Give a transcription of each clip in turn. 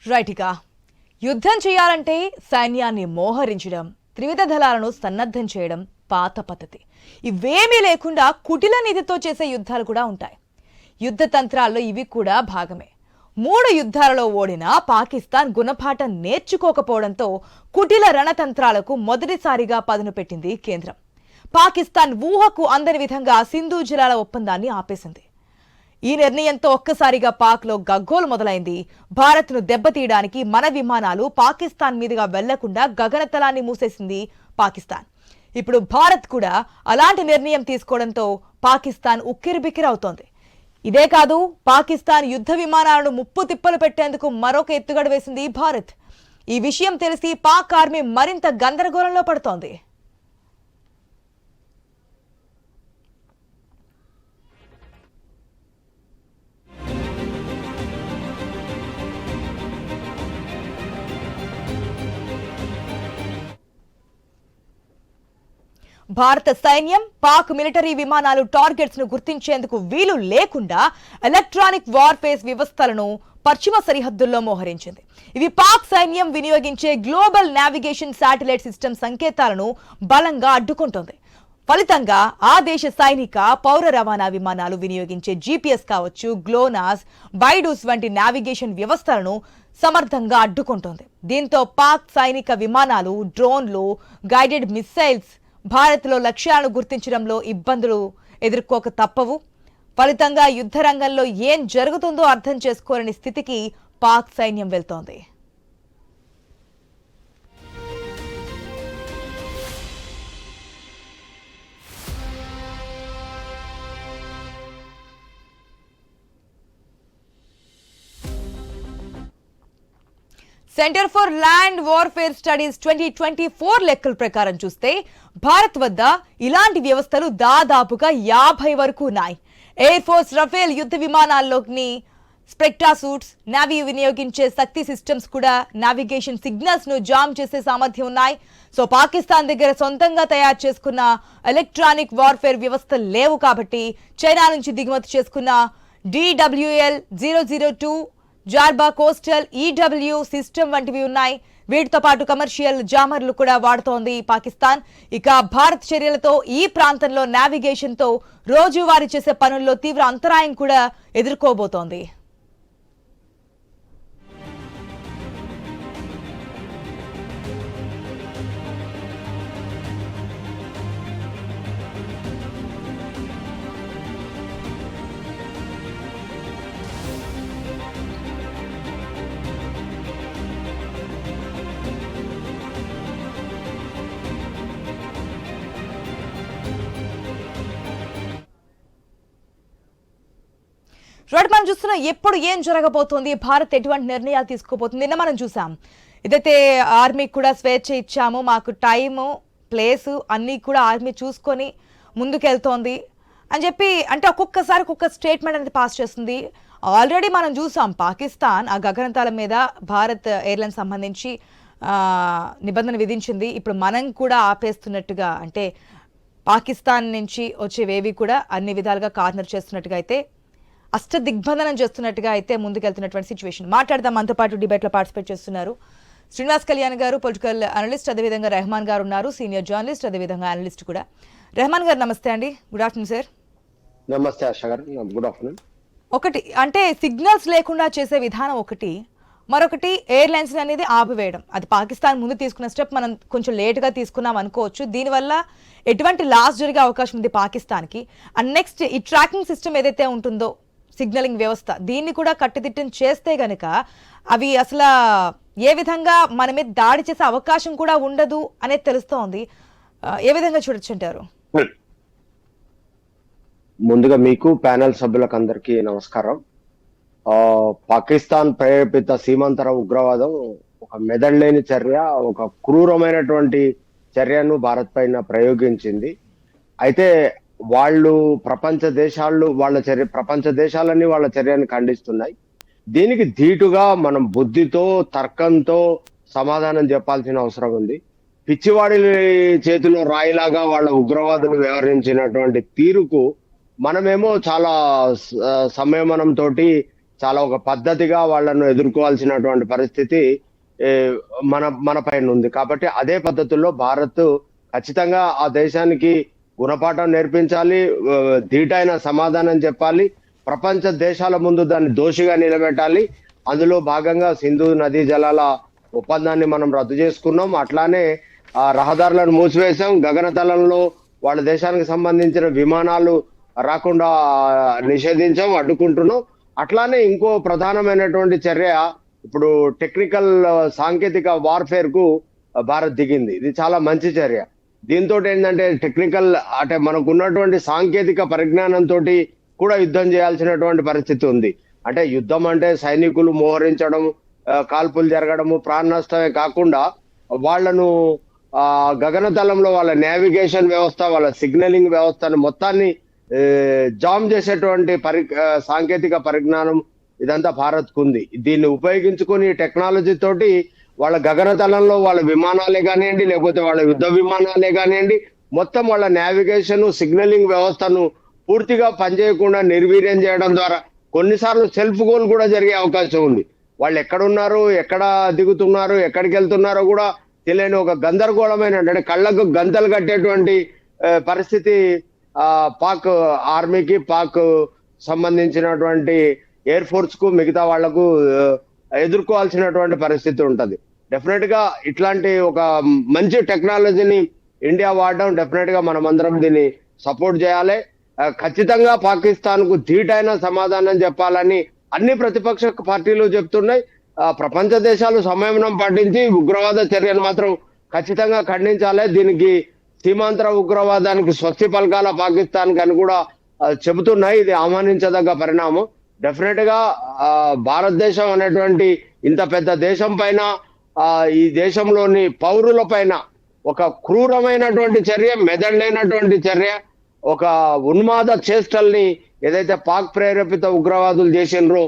రైట్గా యుద్ధం చేయాలంటే సైన్యాన్ని మోహరించడం, త్రివిధ దళాలను సన్నద్ధం చేయడం పాత పద్ధతి. ఇవేమీ లేకుండా కుటిల నీతితో చేసే యుద్ధాలు కూడా ఉంటాయి. యుద్ధ తంత్రాల్లో ఇవి కూడా భాగమే. 3 యుద్ధాలలో ఓడిన పాకిస్తాన్ గుణపాఠం నేర్చుకోకపోవడంతో కుటిల రణతంత్రాలకు మొదటిసారిగా పదును పెట్టింది కేంద్రం. పాకిస్తాన్ ఊహకు అందని విధంగా సింధు జలాల ఒప్పందాన్ని ఆపేసింది. ఈ నిర్ణయంతో ఒక్కసారిగా పాక్లో గగ్గోలు మొదలైంది. భారత్ను దెబ్బతీయడానికి మన విమానాలు పాకిస్తాన్ మీదుగా వెళ్లకుండా గగనతలాన్ని మూసేసింది పాకిస్తాన్. ఇప్పుడు భారత్ కూడా అలాంటి నిర్ణయం తీసుకోవడంతో పాకిస్తాన్ ఉక్కిరిబిక్కిరవుతోంది. ఇదే కాదు, పాకిస్తాన్ యుద్ధ విమానాలను ముప్పు తిప్పలు పెట్టేందుకు మరొక ఎత్తుగడ వేసింది భారత్. ఈ విషయం తెలిసి పాక్ ఆర్మీ మరింత గందరగోళంలో పడుతోంది. భారత సైన్యం పాక్ మిలిటరీ విమానాలు టార్గెట్స్ ను గుర్తించేందుకు వీలు లేకుండా ఎలక్ట్రానిక్ వార్ఫేస్ వ్యవస్థలను పశ్చిమ సరిహద్దుల్లో మోహరించింది. ఇవి పాక్ సైన్యం వినియోగించే గ్లోబల్ నావిగేషన్ శాటిలైట్ సిస్టమ్ సంకేతాలను బలంగా అడ్డుకుంటోంది. ఫలితంగా ఆ దేశ సైనిక పౌర రవాణా విమానాలు వినియోగించే జీపీఎస్ కావచ్చు, గ్లోనాస్, బైడూస్ వంటి నావిగేషన్ వ్యవస్థలను సమర్థంగా అడ్డుకుంటోంది. దీంతో పాక్ సైనిక విమానాలు, డ్రోన్లు, గైడెడ్ మిస్సైల్స్ భారత్లో లక్ష్యాలను గుర్తించడంలో ఇబ్బందులు ఎదుర్కోక తప్పవు. ఫలితంగా యుద్ధ రంగంలో ఏం జరుగుతుందో అర్థం చేసుకోలేని స్థితికి పాక్ సైన్యం వెళ్తోంది. Centre for land warfare studies 2024 లెక్కల ప్రకారం చూస్తే భారత్ వద్ద ఇలాంటి వ్యవస్థలు దాదాపుగా 50 వరకు ఉన్నాయి. ఎయిర్ ఫోర్స్ రఫేల్ యుద్ధ విమానాల్లోని స్పెక్ట్రా సూట్స్, నావీ వినియోగించే శక్తి సిస్టమ్స్ కూడా నావిగేషన్ సిగ్నల్స్ ను జామ్ చేసే సామర్థ్యం ఉన్నాయి. సో పాకిస్తాన్ దగ్గర సొంతంగా తయారు చేసుకున్న ఎలక్ట్రానిక్ వార్ఫేర్ వ్యవస్థలు లేవు కాబట్టి చైనా నుంచి దిగుమతి చేసుకున్న DWL-002 జార్బా కోస్టల్ ఈడబ్ల్యూ సిస్టమ్ వంటివి ఉన్నాయి. వీటితో పాటు కమర్షియల్ జామర్లు కూడా వాడుతోంది పాకిస్తాన్. ఇక భారత్ చర్యలతో ఈ ప్రాంతంలో నావిగేషన్ తో రోజువారీ చేసే పనుల్లో తీవ్ర అంతరాయం కూడా ఎదుర్కోబోతోంది. రైట్, మనం చూస్తున్నాం ఎప్పుడు ఏం జరగబోతోంది, భారత్ ఎటువంటి నిర్ణయాలు తీసుకోబోతుంది. నిన్న మనం చూసాం, ఇదైతే ఆర్మీకి కూడా స్వేచ్ఛ ఇచ్చాము, మాకు టైము ప్లేసు అన్నీ కూడా ఆర్మీ చూసుకొని ముందుకెళ్తోంది అని చెప్పి, అంటే ఒక్కొక్కసారి ఒక్కొక్క స్టేట్మెంట్ అనేది పాస్ చేస్తుంది. ఆల్రెడీ మనం చూసాం పాకిస్తాన్ ఆ గగనతలం మీద భారత్ ఎయిర్లైన్స్ సంబంధించి నిబంధన విధించింది. ఇప్పుడు మనం కూడా ఆపేస్తున్నట్టుగా, అంటే పాకిస్తాన్ నుంచి వచ్చేవేవి కూడా అన్ని విధాలుగా కార్నర్ చేస్తున్నట్టుగా అయితే, అష్ట దిగ్బంధనం చేస్తున్నట్టుగా అయితే ముందుకెళ్తున్నటువంటి సిచ్యువేషన్. మాట్లాడదాం. మనతో పాటు డిబేట్లో పార్టిసిపేట్ చేస్తున్నారు శ్రీనివాస్ కళ్యాణ్ గారు, పొలిటికల్ అనలిస్ట్, అదేవిధంగా రెహమాన్ గారు ఉన్నారు, సీనియర్ జర్నలిస్ట్, అదేవిధంగా అనలిస్ట్ కూడా. రెహమాన్ గారు నమస్తే అండి. Good afternoon sir. నమస్తే ఆశ గారు, గుడ్ ఆఫ్టర్నూన్. ఒకటి అంటే సిగ్నల్స్ లేకుండా చేసే విధానం ఒకటి, మరొకటి ఎయిర్లైన్స్ అనేది ఆపివేయడం. అది పాకిస్తాన్ ముందు తీసుకున్న స్టెప్, మనం కొంచెం లేట్గా తీసుకున్నాం అనుకోవచ్చు. దీనివల్ల ఎటువంటి లాస్ జరిగే అవకాశం ఉంది పాకిస్తాన్కి. అండ్ నెక్స్ట్ ఈ ట్రాకింగ్ సిస్టమ్ ఏదైతే ఉంటుందో, సిగ్నలింగ్ వ్యవస్థ, దీన్ని కూడా కట్టుదిట్టం చేస్తే గనక అవి అసలు ఏ విధంగా మన మీద దాడి చేసే అవకాశం కూడా ఉండదు అనేది తెలుస్తోంది. ఏ విధంగా చూడొచ్చు అంటారు? ముందుగా మీకు ప్యానెల్ సభ్యులకు అందరికీ నమస్కారం. పాకిస్తాన్ ప్రేరేపిత సీమాంతర ఉగ్రవాదం ఒక మెదడులేని చర్య, ఒక క్రూరమైనటువంటి చర్యను భారత్ పైన ప్రయోగించింది. అయితే వాళ్ళు ప్రపంచ దేశాలన్నీ వాళ్ళ చర్యను ఖండిస్తున్నాయి. దీనికి ధీటుగా మనం బుద్ధితో, తర్కంతో సమాధానం చెప్పాల్సిన అవసరం ఉంది. పిచ్చివాడి చేతిలో రాయిలాగా వాళ్ళ ఉగ్రవాదులు వ్యవహరించినటువంటి తీరుకు మనమేమో చాలా సంయమనంతో చాలా ఒక పద్ధతిగా వాళ్ళను ఎదుర్కోవాల్సినటువంటి పరిస్థితి ఏ, మన పైన ఉంది. కాబట్టి అదే పద్ధతుల్లో భారత్ ఖచ్చితంగా ఆ దేశానికి గుణపాఠం నేర్పించాలి, ధీటైన సమాధానం చెప్పాలి, ప్రపంచ దేశాల ముందు దాన్ని దోషిగా నిలబెట్టాలి. అందులో భాగంగా సింధు నదీ జలాల ఒప్పందాన్ని మనం రద్దు చేసుకున్నాం. అట్లానే ఆ రహదారులను మూసివేశాం. గగనతలంలో వాళ్ళ దేశానికి సంబంధించిన విమానాలు రాకుండా నిషేధించాం, అడ్డుకుంటున్నాం. అట్లానే ఇంకో ప్రధానమైనటువంటి చర్య ఇప్పుడు టెక్నికల్ సాంకేతిక వార్ఫేర్ కు భారత్ దిగింది. ఇది చాలా మంచి చర్య. దీంతో ఏంటంటే టెక్నికల్ అంటే మనకు ఉన్నటువంటి సాంకేతిక పరిజ్ఞానంతో కూడా యుద్ధం చేయాల్సినటువంటి పరిస్థితి ఉంది. అంటే యుద్ధం అంటే సైనికులు మోహరించడం, కాల్పులు జరగడము, ప్రాణ నష్టమే కాకుండా వాళ్ళను గగనతలంలో వాళ్ళ నావిగేషన్ వ్యవస్థ, వాళ్ళ సిగ్నలింగ్ వ్యవస్థను మొత్తాన్ని జామ్ చేసేటువంటి సాంకేతిక పరిజ్ఞానం ఇదంతా భారత్ కు ఉంది. దీన్ని ఉపయోగించుకొని టెక్నాలజీ తోటి వాళ్ళ గగనతలంలో వాళ్ళ విమానాలే కానివ్వండి, లేకపోతే వాళ్ళ యుద్ధ విమానాలే కానివ్వండి, మొత్తం వాళ్ళ నావిగేషన్ సిగ్నలింగ్ వ్యవస్థను పూర్తిగా పనిచేయకుండా నిర్వీర్యం చేయడం ద్వారా కొన్నిసార్లు సెల్ఫ్ గోల్ కూడా జరిగే అవకాశం ఉంది. వాళ్ళు ఎక్కడున్నారు, ఎక్కడ దిగుతున్నారు, ఎక్కడికి వెళ్తున్నారో కూడా తెలియని ఒక గందరగోళమైన అంటే కళ్ళకు గంతలు కట్టేటువంటి పరిస్థితి పాక్ ఆర్మీకి, పాక్ సంబంధించినటువంటి ఎయిర్ ఫోర్స్ కు, మిగతా వాళ్లకు ఎదుర్కోవాల్సినటువంటి పరిస్థితి ఉంటది. డెఫినెట్ గా ఇట్లాంటి ఒక మంచి టెక్నాలజీని ఇండియా వాడడం డెఫినెట్ గా మనం అందరం దీన్ని సపోర్ట్ చేయాలి. ఖచ్చితంగా పాకిస్తాన్ కు ధీటైన సమాధానం చెప్పాలని అన్ని ప్రతిపక్ష పార్టీలు చెప్తున్నాయి. ప్రపంచ దేశాలు సంయమనం పాటించి ఉగ్రవాద చర్యలు మాత్రం ఖచ్చితంగా ఖండించాలి. దీనికి సీమాంతర ఉగ్రవాదానికి స్వస్తి పలకాల పాకిస్తాన్ అని కూడా చెబుతున్నాయి. ఇది ఆహ్వానించదగ్గ పరిణామం. డెఫినెట్ గా భారతదేశం అనేటువంటి ఇంత పెద్ద దేశం పైన, ఈ దేశంలోని పౌరుల పైన ఒక క్రూరమైనటువంటి చర్య, మెదడులేనటువంటి చర్య, ఒక ఉన్మాద చేష్టల్ని ఏదైతే పాక్ ప్రేరేపిత ఉగ్రవాదులు చేసినరో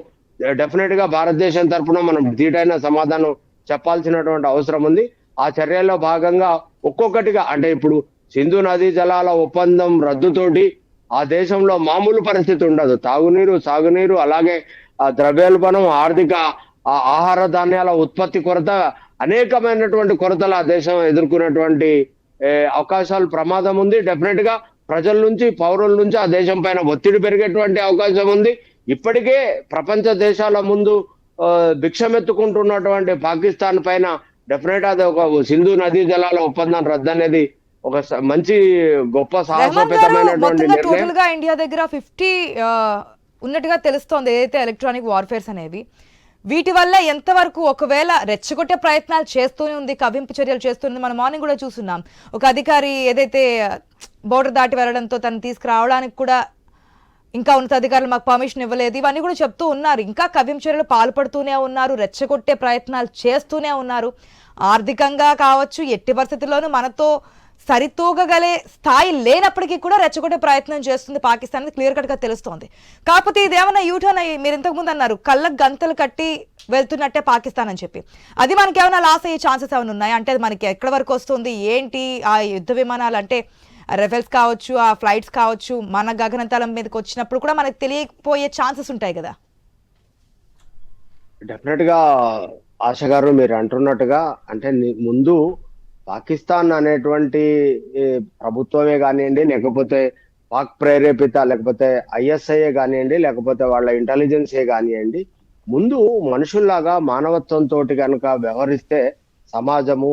డెఫినెట్ గా భారతదేశం తరఫున మనం ధీటైన సమాధానం చెప్పాల్సినటువంటి అవసరం ఉంది. ఆ చర్యల్లో భాగంగా ఒక్కొక్కటిగా అంటే ఇప్పుడు సింధు నదీ జలాల ఒప్పందం రద్దుతోటి ఆ దేశంలో మామూలు పరిస్థితి ఉండదు. తాగునీరు, సాగునీరు, అలాగే ద్రవ్యోల్బణం, ఆర్థిక ఆహార ధాన్యాల ఉత్పత్తి కొరత, అనేకమైనటువంటి కొరతలు ఆ దేశం ఎదుర్కొన్నటువంటి అవకాశాలు ప్రమాదం ఉంది. డెఫినెట్ గా ప్రజల నుంచి, పౌరుల నుంచి ఆ దేశం పైన ఒత్తిడి పెరిగేటువంటి అవకాశం ఉంది. ఇప్పటికే ప్రపంచ దేశాల ముందు భిక్షమెత్తుకుంటున్నటువంటి పాకిస్తాన్ పైన డెఫినెట్ అది ఒక సింధు నదీ జలాల ఒప్పందం రద్దు అనేది ఒక మంచి గొప్ప సాహసోపేతమైనటువంటి నిర్ణయం. ఇండియా దగ్గర 50 ఉన్నట్టుగా తెలుస్తోంది ఏదైతే ఎలక్ట్రానిక్ వార్ఫేర్స్ అనేవి. వీటి వల్ల ఎంతవరకు ఒకవేళ రెచ్చగొట్టే ప్రయత్నాలు చేస్తూనే ఉంది, కవ్వింపు చర్యలు చేస్తుంది. మనం మార్నింగ్ కూడా చూస్తున్నాం, ఒక అధికారి ఏదైతే బోర్డర్ దాటి వెళ్ళడంతో తను తీసుకురావడానికి కూడా ఇంకా ఉన్నతాధికారులు మాకు పర్మిషన్ ఇవ్వలేదు, ఇవన్నీ కూడా చెప్తూ ఉన్నారు. ఇంకా కవ్వింపు చర్యలు పాల్పడుతూనే ఉన్నారు, రెచ్చగొట్టే ప్రయత్నాలు చేస్తూనే ఉన్నారు. ఆర్థికంగా కావచ్చు, ఎట్టి పరిస్థితుల్లోనూ మనతో సరితూగగలే స్థాయి లేనప్పటికీ కూడా రెచ్చగొట్టే ప్రయత్నం చేస్తుంది పాకిస్తాన్, క్లియర్ కట్ గా తెలుస్తోంది. కాకపోతే ఇదేమన్నా యూటర్న్ అయ్యి, మీరు ఇంతకు ముందు అన్నారు కళ్ళకు గంతలు కట్టి వెళ్తున్నట్టే పాకిస్తాన్ అని చెప్పి, అది మనకి ఏమైనా లాస్ అయ్యే ఛాన్సెస్ ఏమైనా ఉన్నాయి? అంటే అది మనకి ఎక్కడి వరకు వస్తుంది ఏంటి? ఆ యుద్ధ విమానాలు అంటే రెఫెల్స్ కావచ్చు, ఆ ఫ్లైట్స్ కావచ్చు, మన గగనతలం మీదకి వచ్చినప్పుడు కూడా మనకు తెలియకపోయే ఛాన్సెస్ ఉంటాయి కదా. డెఫినెట్ గా ఆశ గారు మీరు అంటున్నట్టుగా అంటే ముందు పాకిస్తాన్ అనేటువంటి ప్రభుత్వమే కానివ్వండి, లేకపోతే పాక్ ప్రేరేపిత, లేకపోతే ఐఎస్ఐఏ కానివ్వండి, లేకపోతే వాళ్ళ ఇంటెలిజెన్సే కానివ్వండి, ముందు మనుషుల్లాగా మానవత్వంతో కనుక వ్యవహరిస్తే సమాజము,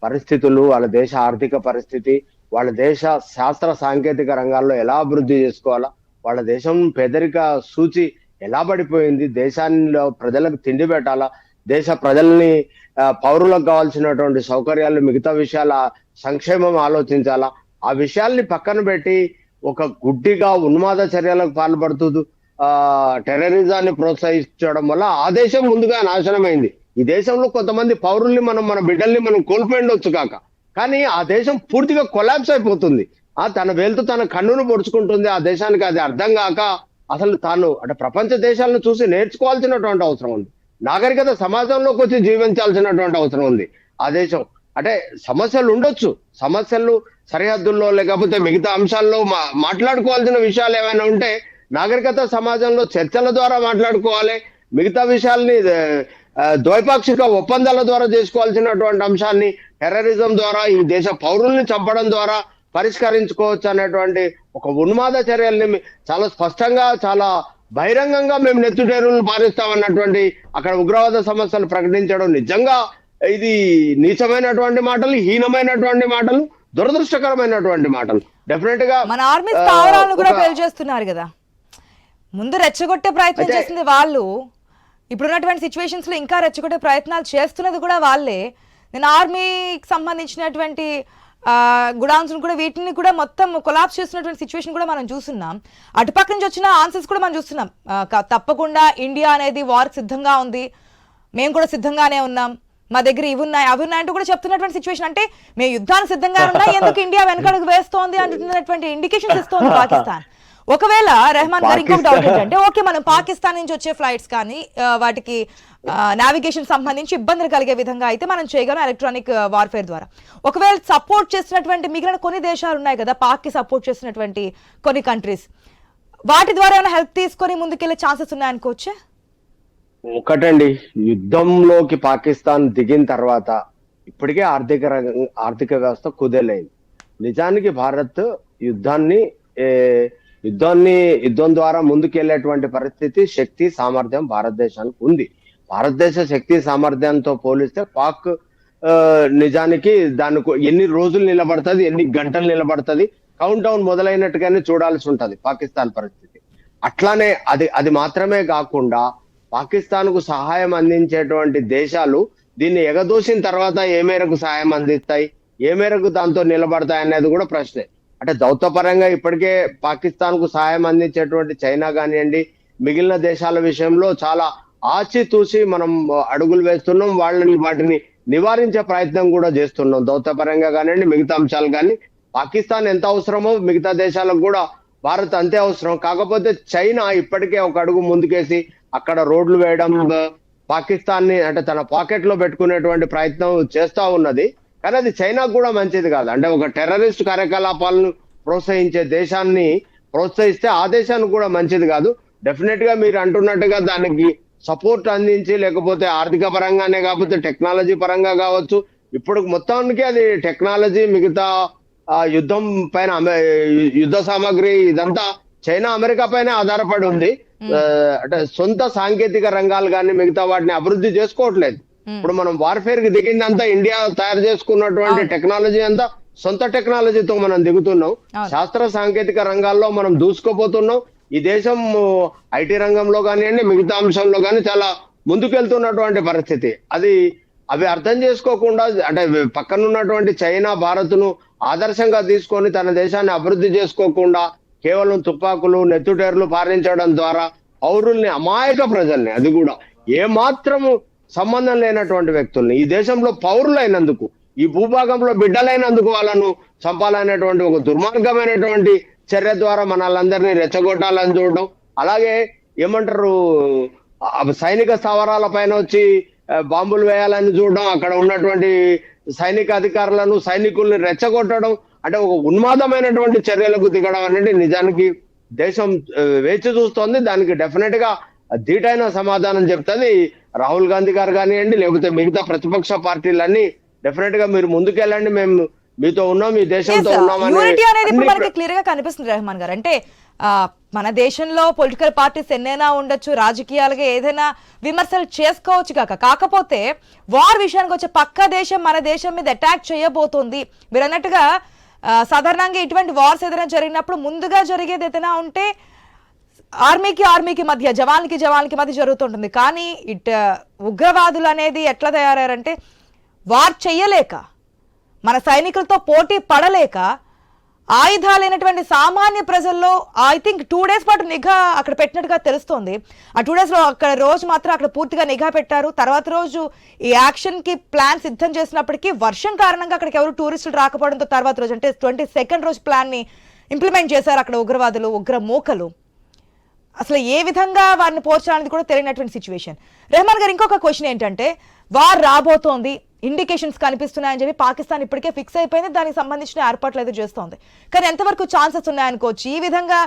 పరిస్థితులు, వాళ్ళ దేశ ఆర్థిక పరిస్థితి, వాళ్ళ దేశ శాస్త్ర సాంకేతిక రంగాల్లో ఎలా అభివృద్ధి చేసుకోవాలా, వాళ్ళ దేశం పేదరిక సూచి ఎలా పడిపోయింది, దేశాల్లో ప్రజలకు తిండి పెట్టాలా, దేశ ప్రజల్ని పౌరులకు కావాల్సినటువంటి సౌకర్యాలు, మిగతా విషయాల సంక్షేమం ఆలోచించాలా, ఆ విషయాల్ని పక్కన పెట్టి ఒక గుడ్డిగా ఉన్మాద చర్యలకు పాల్పడుతూ టెర్రరిజాన్ని ప్రోత్సహించడం వల్ల ఆ దేశం ముందుగా నాశనమైంది. ఈ దేశంలో కొంతమంది పౌరుల్ని మన బిడ్డల్ని మనం కోల్పోయిండొచ్చు కాక, కానీ ఆ దేశం పూర్తిగా కొలాప్స్ అయిపోతుంది. తన వేలుతో తన కన్నును పొడుచుకుంటుంది. ఆ దేశానికి అది అర్థం కాక అసలు తాను అంటే ప్రపంచ దేశాలను చూసి నేర్చుకోవాల్సినటువంటి అవసరం ఉంది. నాగరికత సమాజంలోకి వచ్చి జీవించాల్సినటువంటి అవసరం ఉంది. ఆ దేశం అంటే సమస్యలు ఉండొచ్చు, సమస్యలు సరిహద్దుల్లో లేకపోతే మిగతా అంశాల్లో మాట్లాడుకోవాల్సిన విషయాలు ఏమైనా ఉంటే నాగరికత సమాజంలో చర్చల ద్వారా మాట్లాడుకోవాలి. మిగతా విషయాల్ని ద్వైపాక్షిక ఒప్పందాల ద్వారా చేసుకోవాల్సినటువంటి అంశాన్ని టెర్రరిజం ద్వారా, ఈ దేశ పౌరుల్ని చంపడం ద్వారా పరిష్కరించుకోవచ్చు అనేటువంటి ఒక ఉన్మాద చర్యల్ని చాలా స్పష్టంగా, చాలా బహిరంగంగా మేము నెత్తుటేరులను పారిస్తామన్నటువంటి అక్కడ ఉగ్రవాద సమస్యలు ప్రకటించడం నిజంగా ఇది నీచమైనటువంటి మాటలు, హీనమైనటువంటి మాటలు, దురదృష్టకరమైనటువంటి మాటలు. డెఫినెట్ గా మన ఆర్మీ స్థావరాలను కూడా పేల్చేస్తున్నారు కదా. ముందు రెచ్చగొట్టే ప్రయత్నం చేసింది వాళ్ళు, ఇప్పుడున్నటువంటి సిచ్యువేషన్స్ లో ఇంకా రెచ్చగొట్టే ప్రయత్నాలు చేస్తున్నది కూడా వాళ్ళే. నేను ఆర్మీకి సంబంధించినటువంటి గుడాన్స్ కూడా వీటిని కూడా మొత్తం కొలాప్స్ చేస్తున్నటువంటి సిచ్యువేషన్ కూడా మనం చూస్తున్నాం. అటుపక్క నుంచి వచ్చిన ఆన్సర్స్ కూడా మనం చూస్తున్నాం. తప్పకుండా ఇండియా అనేది వార్కి సిద్ధంగా ఉంది, మేము కూడా సిద్ధంగానే ఉన్నాం, మా దగ్గర ఇవి ఉన్నాయి అవి ఉన్నాయి అంటూ కూడా చెప్తున్నటువంటి సిచ్యువేషన్. అంటే మేము యుద్ధానికి సిద్ధంగా ఉన్నాయి, ఎందుకు ఇండియా వెనకడుగు వేస్తోంది అంటున్నటువంటి ఇండికేషన్స్ ఇస్తోంది పాకిస్తాన్. ఒకవేళ రెహమాన్ గారు ఇంకొక డౌట్ ఏంటంటే, ఓకే మనం పాకిస్తాన్ నుంచి వచ్చే ఫ్లైట్స్ కానీ వాటికి నావిగేషన్ సంబంధించి ఇబ్బందులు కలిగే విధంగా అయితే మనం చేయగలం ఎలక్ట్రానిక్ వార్ఫేర్ ద్వారా. ఒకవేళ సపోర్ట్ చేస్తున్నటువంటి మిగిలిన కొన్ని దేశాలు ఉన్నాయి కదా, పాక్కి సపోర్ట్ చేస్తున్నటువంటి కొన్ని కంట్రీస్, వాటి ద్వారా ఏమైనా హెల్ప్ తీసుకొని ముందుకెళ్లే ఛాన్సెస్ ఉన్నాయనుకోవచ్చా? ఒకటండి, యుద్ధంలోకి పాకిస్తాన్ దిగిన తర్వాత ఇప్పటికే ఆర్థిక వ్యవస్థ కుదేలైంది. నిజానికి భారత్ యుద్ధం ద్వారా ముందుకెళ్లేటువంటి పరిస్థితి, శక్తి, సామర్థ్యం భారతదేశానికి ఉంది. భారతదేశ శక్తి సామర్థ్యంతో పోలిస్తే పాక్ నిజానికి దానికి ఎన్ని రోజులు నిలబడుతుంది, ఎన్ని గంటలు నిలబడుతుంది, కౌంట్ డౌన్ మొదలైనట్టుగానే చూడాల్సి ఉంటది పాకిస్తాన్ పరిస్థితి. అట్లానే అది మాత్రమే కాకుండా పాకిస్తాన్ కు సహాయం అందించేటువంటి దేశాలు దీన్ని ఎగదోసిన తర్వాత ఏ మేరకు సహాయం అందిస్తాయి, ఏ మేరకు దాంతో నిలబడతాయి అనేది కూడా ప్రశ్నే. అంటే దౌత్యపరంగా ఇప్పటికే పాకిస్తాన్ కు సహాయం అందించేటువంటి చైనా కానివ్వండి, మిగిలిన దేశాల విషయంలో చాలా ఆచితూచి మనం అడుగులు వేస్తున్నాం, వాటిని నివారించే ప్రయత్నం కూడా చేస్తున్నాం. దౌత్యపరంగా కానివ్వండి, మిగతా అంశాలు కానీ పాకిస్తాన్ ఎంత అవసరమో మిగతా దేశాలకు కూడా భారత్ అంతే అవసరం. కాకపోతే చైనా ఇప్పటికే ఒక అడుగు ముందుకేసి అక్కడ రోడ్లు వేయడం, పాకిస్తాన్ ని అంటే తన పాకెట్ లో పెట్టుకునేటువంటి ప్రయత్నం చేస్తా ఉన్నది. కానీ అది చైనాకు కూడా మంచిది కాదు. అంటే ఒక టెర్రరిస్ట్ కార్యకలాపాలను ప్రోత్సహించే దేశాన్ని ప్రోత్సహిస్తే ఆ దేశానికి కూడా మంచిది కాదు. డెఫినెట్ గా మీరు అంటున్నట్టుగా దానికి సపోర్ట్ అందించి, లేకపోతే ఆర్థిక పరంగానే కాకపోతే టెక్నాలజీ పరంగా కావచ్చు, ఇప్పుడు మొత్తానికి అది టెక్నాలజీ, మిగతా యుద్ధం పైన యుద్ధ సామాగ్రి ఇదంతా చైనా అమెరికా పైన ఆధారపడి ఉంది. అంటే సొంత సాంకేతిక రంగాలు కానీ మిగతా వాటిని అభివృద్ధి చేసుకోవట్లేదు. ఇప్పుడు మనం వార్ఫేర్ కి దిగిందంతా ఇండియా తయారు చేసుకున్నటువంటి టెక్నాలజీ అంతా సొంత టెక్నాలజీతో మనం దిగుతున్నాం. శాస్త్ర సాంకేతిక రంగాల్లో మనం దూసుకుపోతున్నాం. ఈ దేశం ఐటీ రంగంలో కానివ్వండి, మిగతా అంశంలో కానీ చాలా ముందుకెళ్తున్నటువంటి పరిస్థితి. అవి అర్థం చేసుకోకుండా, అంటే పక్కనున్నటువంటి చైనా భారత్ను ఆదర్శంగా తీసుకొని తన దేశాన్ని అభివృద్ధి చేసుకోకుండా కేవలం తుపాకులు, నెత్తుటేర్లు పారించడం ద్వారా పౌరుల్ని, అమాయక ప్రజల్ని, అది కూడా ఏమాత్రము సంబంధం లేనటువంటి వ్యక్తుల్ని, ఈ దేశంలో పౌరులైనందుకు, ఈ భూభాగంలో బిడ్డలైనందుకు వాళ్ళను చంపాలనేటువంటి ఒక దుర్మార్గమైనటువంటి చర్య ద్వారా మనల్ని రెచ్చగొట్టాలని చూడడం. అలాగే ఏమంటారు, సైనిక స్థావరాల పైన వచ్చి బాంబులు వేయాలని చూడడం, అక్కడ ఉన్నటువంటి సైనిక అధికారులను, సైనికుల్ని రెచ్చగొట్టడం, అంటే ఒక ఉన్మాదమైనటువంటి చర్యలకు దిగడం అనేది నిజానికి దేశం వేచి చూస్తోంది. దానికి డెఫినెట్ గా ధీటైన సమాధానం చెప్తుంది రాహుల్ గాంధీ గారు కానివ్వండి, లేకపోతే మిగతా ప్రతిపక్ష పార్టీలన్నీ డెఫినెట్ గా మీరు ముందుకెళ్ళండి, మేము మీతో ఉన్నాం, ఈ దేశంతో ఉన్నాం అనేది క్లియర్ గా కనిపిస్తుంది. రెహమాన్ గారు, అంటే మన దేశంలో పొలిటికల్ పార్టీస్ ఎన్నైనా ఉండొచ్చు, రాజకీయాలుగా ఏదైనా విమర్శలు చేసుకోవచ్చు కాకపోతే వార్ విషయానికి వచ్చే పక్క దేశం మన దేశం మీద అటాక్ చేయబోతోంది. మీరు అన్నట్టుగా సాధారణంగా ఇటువంటి వార్స్ ఏదైనా జరిగినప్పుడు ముందుగా జరిగేది ఏదైనా ఉంటే ఆర్మీకి మధ్య, జవాన్లకి మధ్య జరుగుతుంటుంది. కానీ ఉగ్రవాదులు అనేది ఎట్లా తయారయ్యారంటే, వార్ చెయ్యలేక, మన సైనికులతో పోటీ పడలేక, ఆయుధాలైనటువంటి సామాన్య ప్రజల్లో ఐ థింక్ 2 days పాటు నిఘా అక్కడ పెట్టినట్టుగా తెలుస్తోంది. ఆ 2 days లో అక్కడ రోజు మాత్రం అక్కడ పూర్తిగా నిఘా పెట్టారు. తర్వాత రోజు ఈ యాక్షన్ కి ప్లాన్ సిద్ధం చేసినప్పటికీ వర్షం కారణంగా అక్కడికి ఎవరు టూరిస్టులు రాకపోవడంతో తర్వాత రోజు అంటే 22nd రోజు ప్లాన్ ని ఇంప్లిమెంట్ చేశారు అక్కడ ఉగ్రవాదులు, ఉగ్ర మూకలు. అసలు ఏ విధంగా వారిని పోర్చాలనేది కూడా తెలియనటువంటి సిచ్యువేషన్. రెహమాన్ గారు, ఇంకొక క్వశ్చన్ ఏంటంటే, వార్ రాబోతోంది, ఇండికేషన్స్ కనిపిస్తున్నాయని చెప్పి పాకిస్తాన్ ఇప్పటికే ఫిక్స్ అయిపోయింది, దానికి సంబంధించిన ఏర్పాట్లు అయితే చేస్తోంది. కానీ ఎంతవరకు ఛాన్సెస్ ఉన్నాయనుకోవచ్చు ఈ విధంగా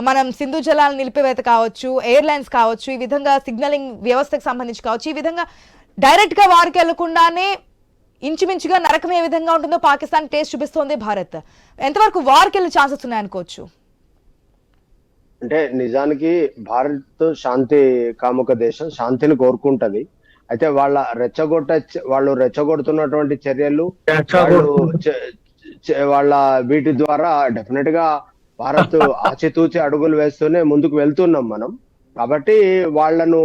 మనం సింధు జలాల నిలిపివేత కావచ్చు, ఎయిర్లైన్స్ కావచ్చు, ఈ విధంగా సిగ్నలింగ్ వ్యవస్థకు సంబంధించి కావచ్చు, ఈ విధంగా డైరెక్ట్ గా వారికి వెళ్లకుండానే ఇంచుమించుగా నరకం ఏ విధంగా ఉంటుందో పాకిస్తాన్ టేస్ట్ చూపిస్తోంది భారత్. ఎంతవరకు వారికి వెళ్ళే ఛాన్సెస్ ఉన్నాయనుకోవచ్చు? అంటే నిజానికి భారత్ శాంతి కాముక దేశం, శాంతిని కోరుకుంటది. అయితే వాళ్ళు రెచ్చగొడుతున్నటువంటి చర్యలు, వాళ్ళ వీటి ద్వారా డెఫినెట్ గా భారత్ ఆచితూచి అడుగులు వేస్తూనే ముందుకు వెళ్తున్నాం మనం. కాబట్టి వాళ్ళను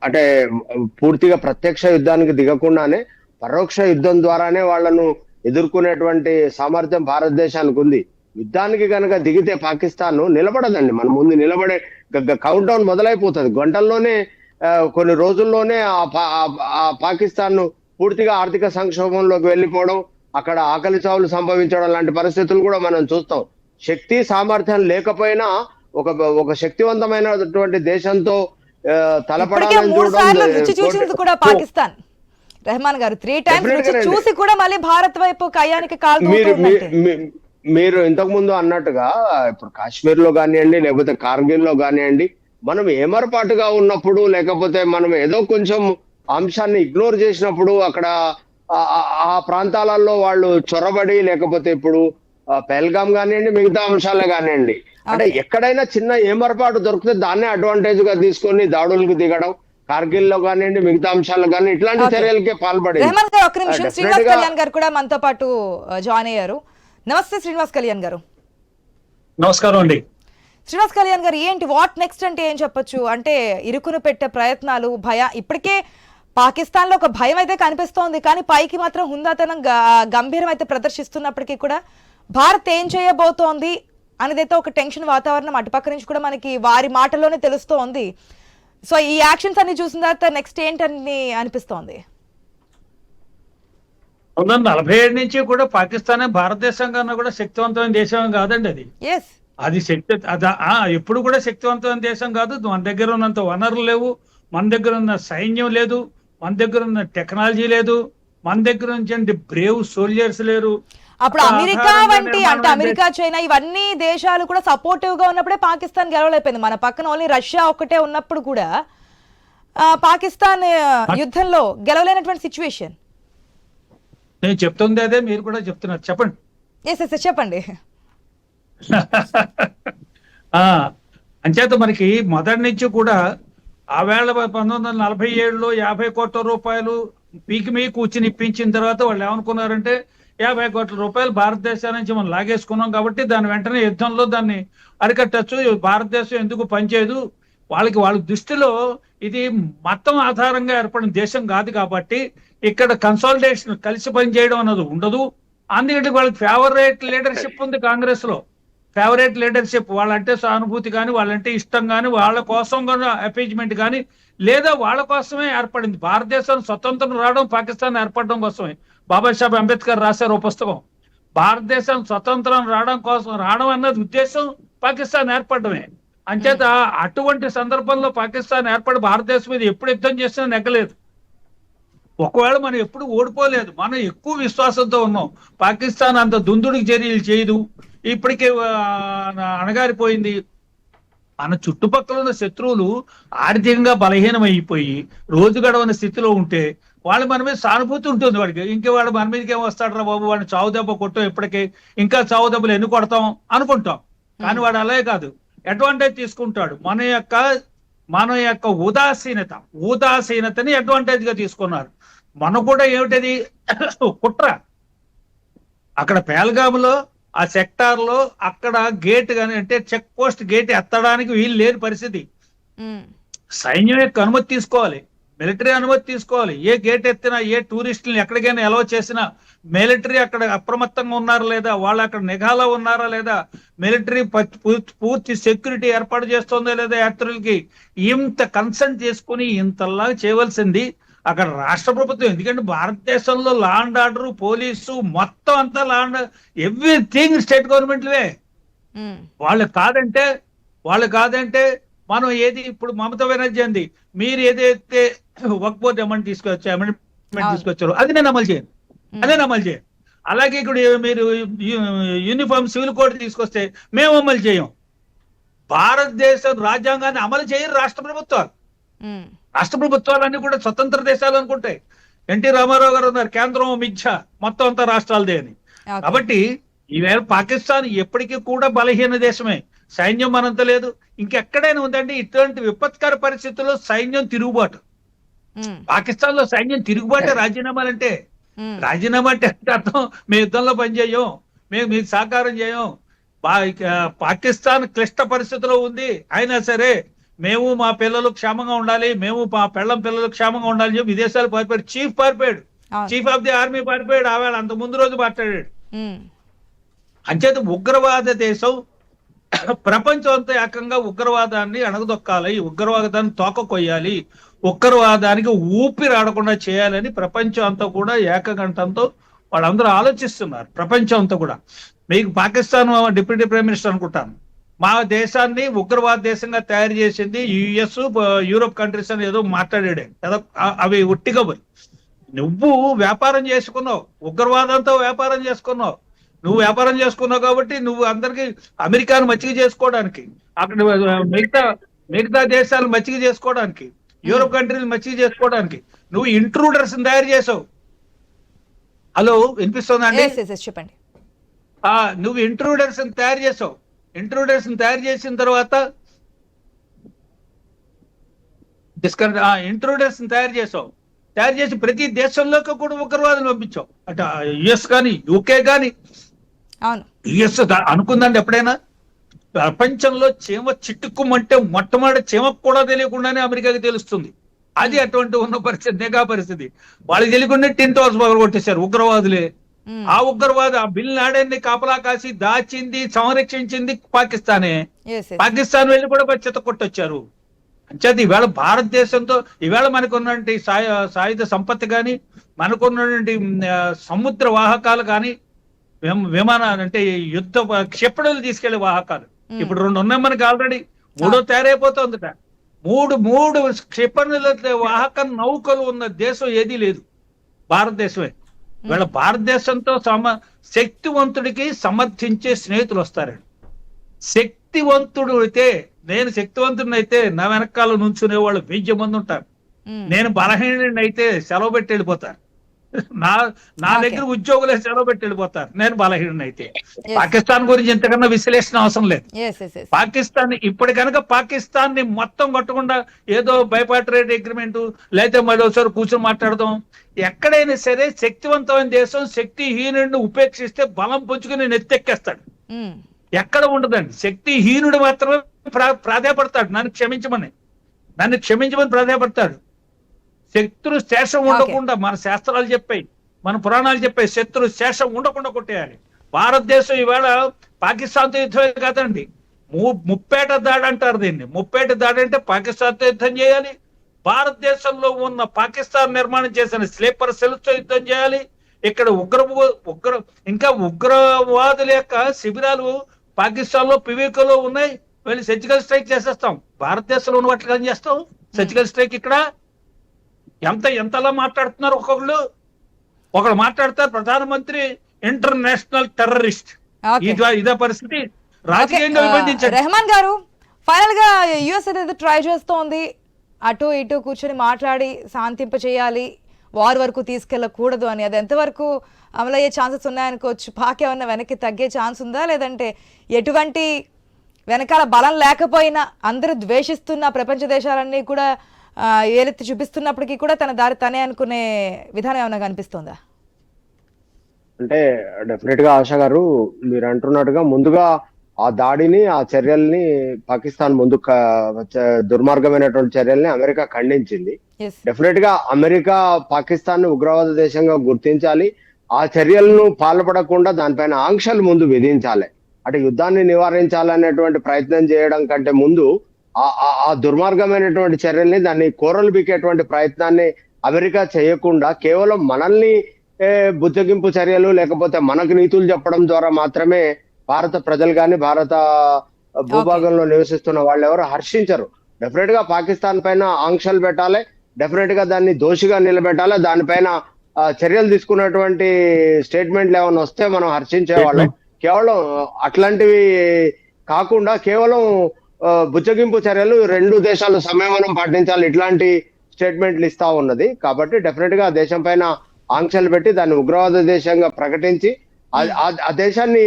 అంటే పూర్తిగా ప్రత్యక్ష యుద్ధానికి దిగకుండానే పరోక్ష యుద్ధం ద్వారానే వాళ్ళను ఎదుర్కొనేటువంటి సామర్థ్యం భారతదేశానికి ఉంది. యుద్ధానికి కనుక దిగితే పాకిస్తాన్ నిలబడదండి, మన ముందు నిలబడే కౌంట్ డౌన్ మొదలైపోతుంది. గంటల్లోనే కొన్ని రోజుల్లోనే ఆ పాకిస్తాన్ పూర్తిగా ఆర్థిక సంక్షోభంలోకి వెళ్ళిపోవడం, అక్కడ ఆకలి చావులు సంభవించడం లాంటి పరిస్థితులు కూడా మనం చూస్తాం. శక్తి సామర్థ్యం లేకపోయినా ఒక శక్తివంతమైనటువంటి దేశంతో తలపడాలని చూడడం కూడా పాకిస్తాన్. రెహమాన్ గారు 3 times చూసి కూడా మళ్ళీ భారత్ వైపు కయ్యానికి మీరు ఇంతకు ముందు అన్నట్టుగా ఇప్పుడు కాశ్మీర్ లో కానివ్వండి, లేకపోతే కార్గిల్ లో కానివ్వండి, మనం ఏమరపాటుగా ఉన్నప్పుడు, లేకపోతే మనం ఏదో కొంచెం అంశాన్ని ఇగ్నోర్ చేసినప్పుడు అక్కడ ఆ ప్రాంతాలలో వాళ్ళు చొరబడి, లేకపోతే ఇప్పుడు పెహల్గాం కానివ్వండి, మిగతా అంశాలే కానివ్వండి, అంటే ఎక్కడైనా చిన్న ఏమరపాటు దొరికితే దాన్నే అడ్వాంటేజ్ గా తీసుకొని దాడులకు దిగడం, కార్గిల్ లో కానివ్వండి, మిగతా అంశాలు కానీ ఇట్లాంటి చర్యలకే పాల్పడి. శ్రీనివాస్ కళ్యాణ్ గారు కూడా మనతో పాటు జాయిన్ అయ్యారు. నమస్తే శ్రీనివాస్ కళ్యాణ్ గారు. నమస్కారం అండి. శ్రీనివాస్ కళ్యాణ్ గారు, ఏంటి వాట్ నెక్స్ట్ అంటే ఏం చెప్పొచ్చు? అంటే ఇరుకును పెట్టే ప్రయత్నాలు, ఇప్పటికే పాకిస్తాన్ లో ఒక భయం అయితే కనిపిస్తోంది, కానీ పైకి మాత్రం హుందాతనం గంభీరం అయితే ప్రదర్శిస్తున్నప్పటికీ కూడా భారత్ ఏం చేయబోతోంది అనేదైతే ఒక టెన్షన్ వాతావరణం అటుపక్క నుంచి కూడా మనకి వారి మాటల్లోనే తెలుస్తోంది. సో ఈ యాక్షన్స్ అన్ని చూసిన తర్వాత నెక్స్ట్ ఏంటని అనిపిస్తోంది? 1947 నుంచి కూడా పాకిస్తాన్ భారతదేశం కన్నా కూడా శక్తివంతమైన దేశం కాదండి. అది ఎప్పుడు కూడా శక్తివంతమైన దేశం కాదు. మన దగ్గర ఉన్నంత వనరులు లేవు, మన దగ్గర ఉన్న సైన్యం లేదు, మన దగ్గర ఉన్న టెక్నాలజీ లేదు, మన దగ్గర నుంచి బ్రేవ్ సోల్జర్స్ లేరు. అప్పుడు అమెరికా వంటి అంటే అమెరికా, చైనా ఇవన్నీ దేశాలు కూడా సపోర్టివ్ గా ఉన్నప్పుడే పాకిస్తాన్ గెలవలేకపోయింది. మన పక్కన ఓన్లీ రష్యా ఒక్కటే ఉన్నప్పుడు కూడా పాకిస్తాన్ యుద్ధంలో గెలవలేనటువంటి సిచ్యువేషన్. నేను చెప్తుంది అదే, మీరు కూడా చెప్తున్నారు. చెప్పండి. చెప్పండి. అంచేత మనకి మొదటి నుంచి కూడా ఆ వేళ 1947లో 50 కోట్ల రూపాయలు పీకి మీ కూర్చుని ఇప్పించిన తర్వాత వాళ్ళు ఏమనుకున్నారంటే 50 కోట్ల రూపాయలు భారతదేశం నుంచి మనం లాగేసుకున్నాం కాబట్టి దాని వెంటనే యుద్ధంలో దాన్ని అరికట్టచ్చు, భారతదేశం ఎందుకు పనిచేయదు, వాళ్ళ దృష్టిలో ఇది మతం ఆధారంగా ఏర్పడిన దేశం కాదు కాబట్టి ఇక్కడ కన్సాలిడేషన్, కలిసి పనిచేయడం అన్నది ఉండదు. అందుకంటే వాళ్ళకి ఫేవరెట్ లీడర్షిప్ ఉంది కాంగ్రెస్ లో. ఫేవరెట్ లీడర్షిప్, వాళ్ళంటే సానుభూతి కానీ, వాళ్ళంటే ఇష్టం కానీ, వాళ్ళ కోసం అపీజ్మెంట్ కానీ, లేదా వాళ్ళ కోసమే ఏర్పడింది. భారతదేశం స్వతంత్రం రావడం పాకిస్తాన్ ఏర్పడడం కోసమే. బాబాసాహెబ్ అంబేద్కర్ రాశారు ఓ పుస్తకం, భారతదేశం స్వతంత్రం రావడం అన్నది ఉద్దేశం పాకిస్తాన్ ఏర్పడమే. అంచేత అటువంటి సందర్భంలో పాకిస్తాన్ ఏర్పడి భారతదేశం మీద ఎప్పుడు యుద్ధం చేసినా నెగ్గలేదు. ఒకవేళ మనం ఎప్పుడు ఓడిపోలేదు, మనం ఎక్కువ విశ్వాసంతో ఉన్నాం. పాకిస్తాన్ అంత దుందుడికి చర్యలు చేయదు, ఇప్పటికే అణగారిపోయింది. మన చుట్టుపక్కల ఉన్న శత్రువులు ఆర్థికంగా బలహీనమైపోయి రోజు గడవని స్థితిలో ఉంటే వాళ్ళు మన మీద సానుభూతి ఉంటుంది వాడికి. ఇంకే వాడు మన మీదకి ఏం వస్తాడరా బాబు, వాడిని చావు దెబ్బ కొట్టాం, ఇప్పటికే ఇంకా చావు దెబ్బలు ఎన్ని కొడతాం అనుకుంటాం. కానీ వాడు అలాగే కాదు, అడ్వాంటేజ్ తీసుకుంటాడు. మన యొక్క ఉదాసీనతని అడ్వాంటేజ్ గా తీసుకున్నారు. మనం కూడా ఏమిటది కుట్ర. అక్కడ పేల్గాములో ఆ సెక్టార్ లో అక్కడ గేట్ కానీ, అంటే చెక్ పోస్ట్ గేట్ ఎత్తడానికి వీలు లేని పరిస్థితి. సైన్యం యొక్క అనుమతి తీసుకోవాలి, మిలిటరీ అనుమతి తీసుకోవాలి. ఏ గేట్ ఎత్తినా, ఏ టూరిస్టులను ఎక్కడికైనా ఎలవ చేసినా మిలిటరీ అక్కడ అప్రమత్తంగా ఉన్నారా లేదా, వాళ్ళు అక్కడ నిఘాలో ఉన్నారా లేదా, మిలిటరీ పూర్తి సెక్యూరిటీ ఏర్పాటు చేస్తుందా లేదా యాత్రులకి, ఇంత కన్సల్ట్ చేసుకుని ఇంతలా చేయవలసింది అక్కడ రాష్ట్ర ప్రభుత్వం. ఎందుకంటే భారతదేశంలో లా అండ్ ఆర్డర్, పోలీసు మొత్తం అంతా ఎవ్రీథింగ్ స్టేట్ గవర్నమెంట్లే. వాళ్ళు కాదంటే మనం ఏది ఇప్పుడు మమతా బెనర్జీ అంది, మీరు ఏదైతే వక్ఫ్ బోర్డు అమౌంట్ తీసుకొచ్చి అవును. తీసుకొచ్చారు, అది నేను అమలు చేయను. అదే అమలు చేయను. అలాగే ఇక్కడ మీరు యూనిఫామ్ సివిల్ కోడ్ తీసుకొస్తే మేము అమలు చేయం. భారతదేశం రాజ్యాంగాన్ని అమలు చేయరు రాష్ట్ర ప్రభుత్వాలు. ఉమ్, రాష్ట్ర ప్రభుత్వాలన్నీ కూడా స్వతంత్ర దేశాలు అనుకుంటాయి. ఎన్టీ రామారావు గారు ఉన్నారు, కేంద్రం మిథ్య, మొత్తం అంతా రాష్ట్రాలదే అని. ఓకే. కాబట్టి ఈవేళ పాకిస్తాన్ ఎప్పటికీ కూడా బలహీన దేశమే. సైన్యం మనంత లేదు. ఇంకెక్కడైనా ఉందండి ఇటువంటి విపత్కర పరిస్థితుల్లో సైన్యం తిరుగుబాటు. ఉమ్, పాకిస్తాన్ లో సైన్యం తిరుగుబాటే రాజీనామాలు అంటే. ఉమ్, రాజీనామా అంటే అర్థం మేము యుద్ధంలో పనిచేయం, మేము మీకు సహకారం చేయం. పాకిస్తాన్ క్లిష్ట పరిస్థితిలో ఉంది, అయినా సరే మేము మా పిల్లలు క్షేమంగా ఉండాలి, మేము మా పిల్లలు క్షేమంగా ఉండాలి చెప్పి విదేశాలు పారిపోయాడు. చీఫ్ పారిపోయాడు, అవును. చీఫ్ ఆఫ్ ది ఆర్మీ పారిపోయాడు. ఆవేళ అంత ముందు రోజు మాట్లాడాడు. ఉమ్, అంచేత ఉగ్రవాద దేశం ప్రపంచం అంతా ఏకంగా ఉగ్రవాదాన్ని అణగదొక్కాలి, ఉగ్రవాదాన్ని తోక కొయ్యాలి, ఉగ్రవాదానికి ఊపిరి ఆడకుండా చేయాలని ప్రపంచం అంతా కూడా ఏకగంటంతో వాళ్ళందరూ ఆలోచిస్తున్నారు. ప్రపంచం అంతా కూడా. మీకు పాకిస్తాన్ డిప్యూటీ ప్రైమ్ మినిస్టర్ అనుకుంటాను, మా దేశాన్ని ఉగ్రవాద దేశంగా తయారు చేసింది యుఎస్, యూరోప్ కంట్రీస్ అని ఏదో మాట్లాడాడే కదా. అవి ఒట్టిగా పోయి నువ్వు వ్యాపారం చేసుకున్నావు, ఉగ్రవాదంతో వ్యాపారం చేసుకున్నావు. నువ్వు వ్యాపారం చేసుకున్నావు కాబట్టి నువ్వు అందరికి అమెరికాను మచ్చిక చేసుకోవడానికి, అక్కడ మిగతా దేశాలు మచ్చిక చేసుకోవడానికి, యూరోప్ కంట్రీలు మచ్చిక చేసుకోవడానికి నువ్వు ఇంట్రూడర్స్ తయారు చేసావు. హలో, వినిపిస్తుందండి? yes, yes, yes, చెప్పండి. నువ్వు ఇంట్రూడర్స్ తయారు చేసావు. ఇంట్రూడర్స్ తయారు చేసిన తర్వాత ఇంట్రూడర్స్ తయారు చేసి ప్రతి దేశంలోకి కూడా ఉగ్రవాదులు పంపించావు. అటు యుఎస్ కానీ యూకే కానీ. అవును. యుఎస్ అనుకుందండి ఎప్పుడైనా ప్రపంచంలో చీమ చిట్టుకుమంటే మొట్టమొదటి చీమకు కూడా తెలియకుండానే అమెరికాకి తెలుస్తుంది. అది అటువంటి ఉన్న పరిస్థితి, నిఘా పరిస్థితి. వాళ్ళకి తెలియకుండా టిన్ టవర్స్ పగల కొట్టేశారు ఉగ్రవాదులే. ఆ ఉగ్రవాదు ఆ బిన్ లాడెన్ని కాపలా కాసి దాచింది, సంరక్షించింది పాకిస్తానే. yes, yes. పాకిస్తాన్ వెళ్ళి కూడా చెత్త కొట్టొచ్చారు. అంచేది ఈవేళ భారతదేశంతో ఈవేళ మనకున్నటువంటి సాయుధ సంపత్తి కానీ, మనకున్నటువంటి సముద్ర వాహకాలు కానీ, విమానాలు అంటే యుద్ధ క్షిపణులు తీసుకెళ్లే వాహకాలు ఇప్పుడు 2 ఉన్నాయి మనకి ఆల్రెడీ. 3వ తయారైపోతుందట. మూడు క్షిపణుల వాహక నౌకలు ఉన్న దేశం ఏదీ లేదు, భారతదేశమే. వీళ్ళ భారతదేశంతో శక్తివంతుడికి సమర్థించే స్నేహితులు వస్తారండి. శక్తివంతుడు అయితే, నేను శక్తివంతుడిని అయితే నా వెనకాల నుంచునే వాళ్ళు 1000 మంది ఉంటారు. నేను బలహీనుడిని అయితే సెలవు పెట్టి వెళ్ళిపోతారు. నా దగ్గర ఉద్యోగులే సెలవు పెట్టి వెళ్ళిపోతారు నేను బలహీనుడిని అయితే. పాకిస్తాన్ గురించి ఇంతకన్నా విశ్లేషణ అవసరం లేదు. పాకిస్తాన్ ఇప్పుడు కనుక పాకిస్తాన్ ని మొత్తం కొట్టకుండా ఏదో బైపార్టరేట్ అగ్రిమెంట్ లేకపోతే మరోసారి కూర్చొని మాట్లాడదాం. ఎక్కడైనా సరే శక్తివంతమైన దేశం శక్తిహీనుడిని ఉపేక్షిస్తే బలం పుంజుకుని నెత్తెక్కేస్తాడు. ఎక్కడ ఉండదండి. శక్తిహీనుడు మాత్రమే ప్రాధాయపడతాడు నన్ను క్షమించమని ప్రాధాయపడతాడు. శత్రు శేషం ఉండకుండా, మన శాస్త్రాలు చెప్పాయి, మన పురాణాలు చెప్పాయి, శత్రు శేషం ఉండకుండా కొట్టేయాలి. భారతదేశం ఈవేళ పాకిస్తాన్తో యుద్ధమే కాదండి, ముప్పేట దాడి అంటారు దీన్ని. ముప్పేట దాడి అంటే పాకిస్తాన్తో యుద్ధం చేయాలి, భారతదేశంలో ఉన్న పాకిస్తాన్ నిర్మాణం చేసిన స్లీపర్ సెల్స్ తో యుద్ధం చేయాలి. ఇక్కడ ఇంకా ఉగ్రవాదుల యొక్క శిబిరాలు పాకిస్తాన్ లో పివికలో ఉన్నాయి. వెళ్ళి సర్జికల్ స్ట్రైక్ చేసేస్తాం. భారతదేశంలో ఉన్న వాటికి ఏం చేస్తాం? సర్జికల్ స్ట్రైక్ ఇక్కడ ఎంతలా మాట్లాడుతున్నారు. ఒకళ్ళు మాట్లాడతారు ప్రధానమంత్రి ఇంటర్నేషనల్ టెర్రరిస్ట్. ఇదే పరిస్థితి. రాజకీయంగా విభజించారు. రెహమాన్ గారు, ఫైనల్ గా యుఎస్ ఏదైతే ట్రై చేస్తోంది, అటు ఇటు కూర్చొని మాట్లాడి శాంతింప చేయాలి, వార్ వరకు తీసుకెళ్లకూడదు అని, అది ఎంతవరకు అమలయ్యే ఛాన్సెస్ ఉన్నాయనుకోవచ్చు? పాక్ ఏమన్నా వెనక్కి తగ్గే ఛాన్స్ ఉందా? లేదంటే ఎటువంటి వెనకాల బలం లేకపోయినా అందరూ ద్వేషిస్తున్న ప్రపంచ దేశాలన్నీ కూడా ఏలెత్తి చూపిస్తున్నప్పటికీ కూడా తన దారి తనే అనుకునే విధానం ఏమైనా కనిపిస్తుందా? అంటే డెఫినెట్ గా ఆశా గారు మీరు అంటున్నట్టుగా ముందుగా ఆ దాడిని, ఆ చర్యల్ని పాకిస్తాన్ ముందు దుర్మార్గమైనటువంటి చర్యల్ని అమెరికా ఖండించింది. డెఫినెట్ గా అమెరికా పాకిస్తాన్ ని ఉగ్రవాద దేశంగా గుర్తించాలి. ఆ చర్యలను పాల్పడకుండా దానిపైన ఆంక్షలు ముందు విధించాలి. అటు యుద్ధాన్ని నివారించాలనేటువంటి ప్రయత్నం చేయడం కంటే ముందు ఆ దుర్మార్గమైనటువంటి చర్యల్ని, దాన్ని కూరలు బీకేటువంటి ప్రయత్నాన్ని అమెరికా చేయకుండా కేవలం మనల్ని బుజ్జగింపు చర్యలు లేకపోతే మనకు నీతులు చెప్పడం ద్వారా మాత్రమే భారత ప్రజలు కానీ, భారత భూభాగంలో నివసిస్తున్న వాళ్ళు ఎవరు హర్షించరు. డెఫినెట్ గా పాకిస్తాన్ పైన ఆంక్షలు పెట్టాలి. డెఫినెట్ గా దాన్ని దోషిగా నిలబెట్టాలి. దానిపైన చర్యలు తీసుకున్నటువంటి స్టేట్మెంట్లు ఏమైనా వస్తే మనం హర్షించేవాళ్ళం. కేవలం అట్లాంటివి కాకుండా కేవలం బుచ్చగింపు చర్యలు, రెండు దేశాలు సంయమనం పాటించాలి, ఇట్లాంటి స్టేట్మెంట్లు ఇస్తా ఉన్నది. కాబట్టి డెఫినెట్ గా ఆ దేశం పైన ఆంక్షలు పెట్టి దాన్ని ఉగ్రవాద దేశంగా ప్రకటించి ఆ దేశాన్ని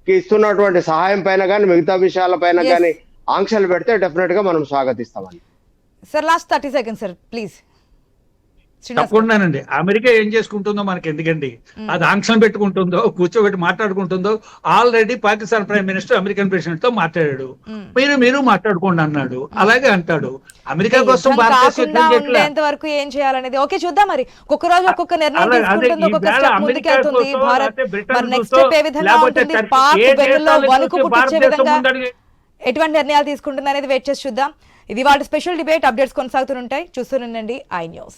ఇస్తున్నటువంటి సహాయం పైన కానీ మిగతా విషయాల పైన కానీ ఆంక్షలు పెడితే డెఫినెట్ గా మనం స్వాగతిస్తామండి. Sir last 30 seconds sir please. తప్పకుండానండి. అమెరికా ఏం చేసుకుంటుందో మనకి ఎందుకండి, అది ఆంక్షలు పెట్టుకుంటుందో కూర్చోబెట్టి మాట్లాడుకుంటుందో. Already Pakistan prime minister American president తో మాట్లాడాడు, మీరు మాట్లాడుకోండి అన్నాడు, అలాగే అంటాడు. అమెరికా కోసం ఎంత వరకు ఏం చేయాలనేది ఓకే చూద్దాం. మరి ఒక్కొక్క రోజు ఒక్కొక్క నిర్ణయం తీసుకుంటుంది, ఒక్కొక్క స్టెప్ ముందుకెళ్తుంది భారత్. మరి నెక్స్ట్ స్టెప్ ఏ విధంగా ఉంటుంది, పాక్ వెన్నులో వణుకు పుట్టించే విధంగా ఎటువంటి నిర్ణయాలు తీసుకుంటుంది అనేది వెయిట్ చేసి చూద్దాం. ఇది వాళ్ళ స్పెషల్ డిబేట్. అప్డేట్స్ కొనసాగుతుంటాయి, చూస్తూనండి ఐ న్యూస్.